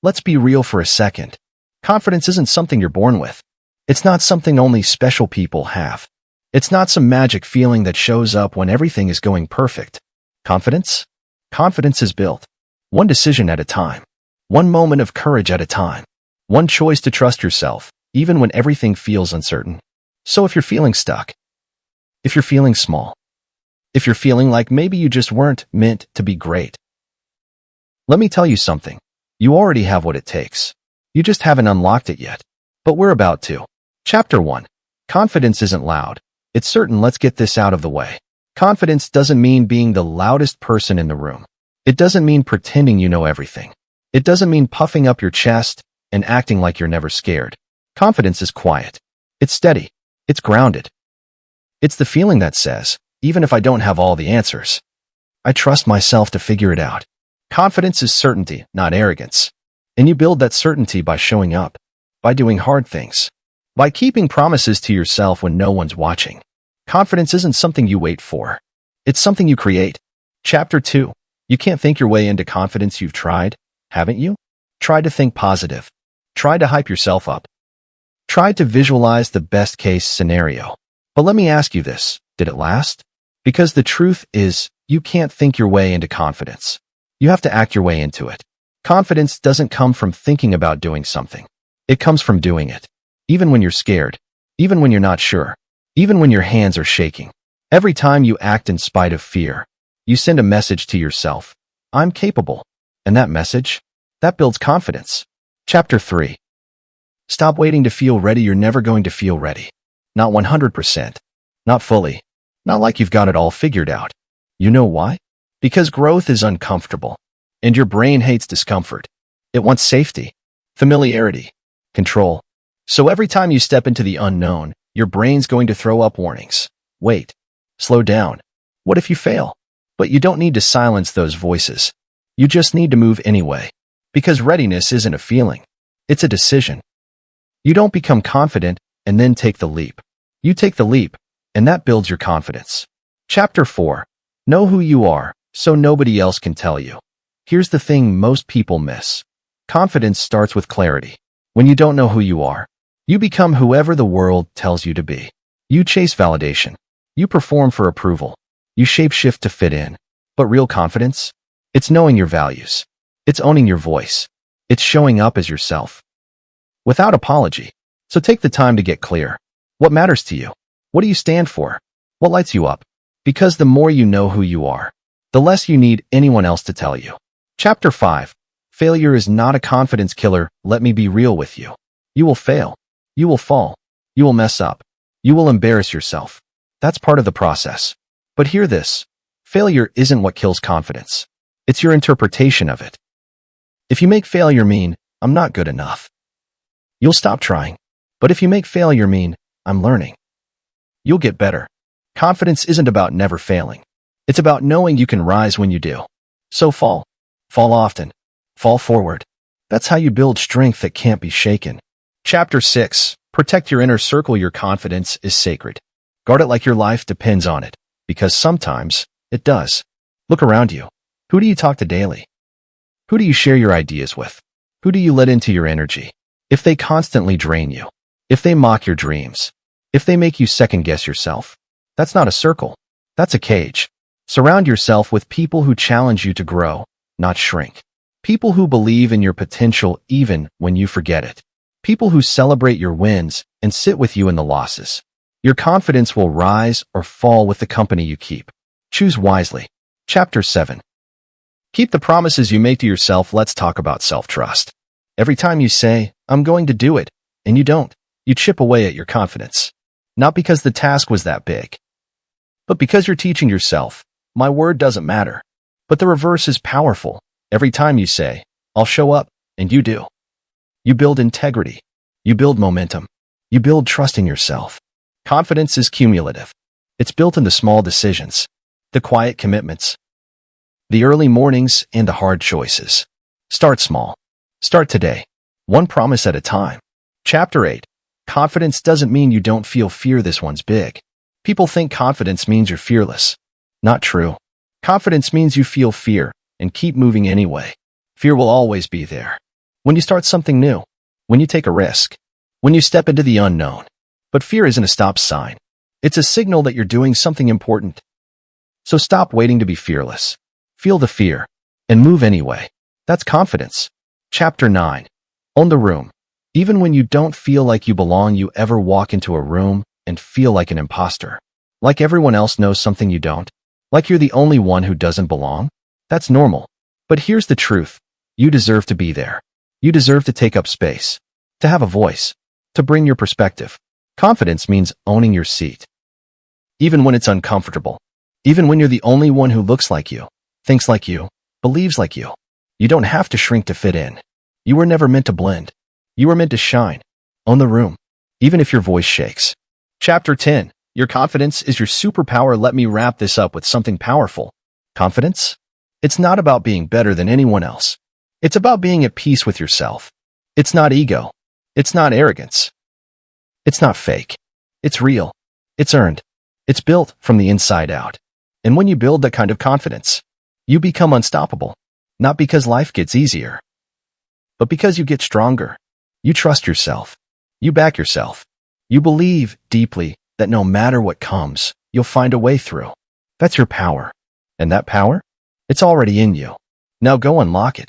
Let's be real for a second. Confidence isn't something you're born with. It's not something only special people have. It's not some magic feeling that shows up when everything is going perfect. Confidence? Confidence is built. One decision at a time. One moment of courage at a time. One choice to trust yourself, even when everything feels uncertain. So if you're feeling stuck, if you're feeling small, if you're feeling like maybe you just weren't meant to be great, let me tell you something. You already have what it takes. You just haven't unlocked it yet. But we're about to. Chapter 1. Confidence isn't loud. It's certain. Let's get this out of the way. Confidence doesn't mean being the loudest person in the room. It doesn't mean pretending you know everything. It doesn't mean puffing up your chest and acting like you're never scared. Confidence is quiet. It's steady. It's grounded. It's the feeling that says, even if I don't have all the answers, I trust myself to figure it out. Confidence is certainty, not arrogance. And you build that certainty by showing up, by doing hard things, by keeping promises to yourself when no one's watching. Confidence isn't something you wait for. It's something you create. Chapter 2. You can't think your way into confidence. You've tried, haven't you? Tried to think positive. Tried to hype yourself up. Tried to visualize the best case scenario. But let me ask you this, did it last? Because the truth is, you can't think your way into confidence. You have to act your way into it. Confidence doesn't come from thinking about doing something. It comes from doing it. Even when you're scared, even when you're not sure, even when your hands are shaking. Every time you act in spite of fear, you send a message to yourself. I'm capable. And that message, that builds confidence. Chapter 3. Stop waiting to feel ready. You're never going to feel ready. Not 100%. Not fully. Not like you've got it all figured out. You know why? Because growth is uncomfortable. And your brain hates discomfort. It wants safety, familiarity, control. So every time you step into the unknown, your brain's going to throw up warnings. Wait. Slow down. What if you fail? But you don't need to silence those voices. You just need to move anyway. Because readiness isn't a feeling. It's a decision. You don't become confident and then take the leap. You take the leap, and that builds your confidence. Chapter 4. Know who you are, so nobody else can tell you. Here's the thing most people miss. Confidence starts with clarity. When you don't know who you are, you become whoever the world tells you to be. You chase validation. You perform for approval. You shapeshift to fit in. But real confidence? It's knowing your values. It's owning your voice. It's showing up as yourself. Without apology. So take the time to get clear. What matters to you? What do you stand for? What lights you up? Because the more you know who you are, the less you need anyone else to tell you. Chapter 5. Failure is not a confidence killer. Let me be real with you. You will fail. You will fall. You will mess up. You will embarrass yourself. That's part of the process. But hear this. Failure isn't what kills confidence. It's your interpretation of it. If you make failure mean, I'm not good enough, you'll stop trying. But if you make failure mean, I'm learning, you'll get better. Confidence isn't about never failing. It's about knowing you can rise when you do. So fall. Fall often. Fall forward. That's how you build strength that can't be shaken. Chapter 6. Protect your inner circle. Your confidence is sacred. Guard it like your life depends on it, because sometimes it does. Look around you. Who do you talk to daily? Who do you share your ideas with? Who do you let into your energy? If they constantly drain you, if they mock your dreams, if they make you second-guess yourself, that's not a circle. That's a cage. Surround yourself with people who challenge you to grow, not shrink. People who believe in your potential even when you forget it. People who celebrate your wins and sit with you in the losses. Your confidence will rise or fall with the company you keep. Choose wisely. Chapter 7. Keep the promises you make to yourself. Let's talk about self-trust. Every time you say, I'm going to do it, and you don't, you chip away at your confidence. Not because the task was that big, but because you're teaching yourself, my word doesn't matter. But the reverse is powerful. Every time you say, I'll show up, and you do, you build integrity. You build momentum. You build trust in yourself. Confidence is cumulative. It's built in the small decisions, the quiet commitments, the early mornings, and the hard choices. Start small. Start today. One promise at a time. Chapter 8. Confidence doesn't mean you don't feel fear. This one's big. People think confidence means you're fearless. Not true. Confidence means you feel fear and keep moving anyway. Fear will always be there. when you start something new, when you take a risk, when you step into the unknown. But fear isn't a stop sign. It's a signal that you're doing something important. So stop waiting to be fearless. Feel the fear and move anyway. That's confidence. Chapter 9. Own the room. Even when you don't feel like you belong, you ever walk into a room and feel like an imposter? Like everyone else knows something you don't? Like you're the only one who doesn't belong? That's normal. But here's the truth. You deserve to be there. You deserve to take up space, to have a voice, to bring your perspective. Confidence means owning your seat. Even when it's uncomfortable. Even when you're the only one who looks like you, thinks like you, believes like you. You don't have to shrink to fit in. You were never meant to blend. You were meant to shine. Own the room, even if your voice shakes. Chapter 10. Your confidence is your superpower. Let me wrap this up with something powerful. Confidence? It's not about being better than anyone else. It's about being at peace with yourself. It's not ego. It's not arrogance. It's not fake. It's real. It's earned. It's built from the inside out. And when you build that kind of confidence, you become unstoppable. Not because life gets easier, but because you get stronger. You trust yourself. You back yourself. You believe deeply that no matter what comes, you'll find a way through. That's your power. And that power? It's already in you. Now go unlock it.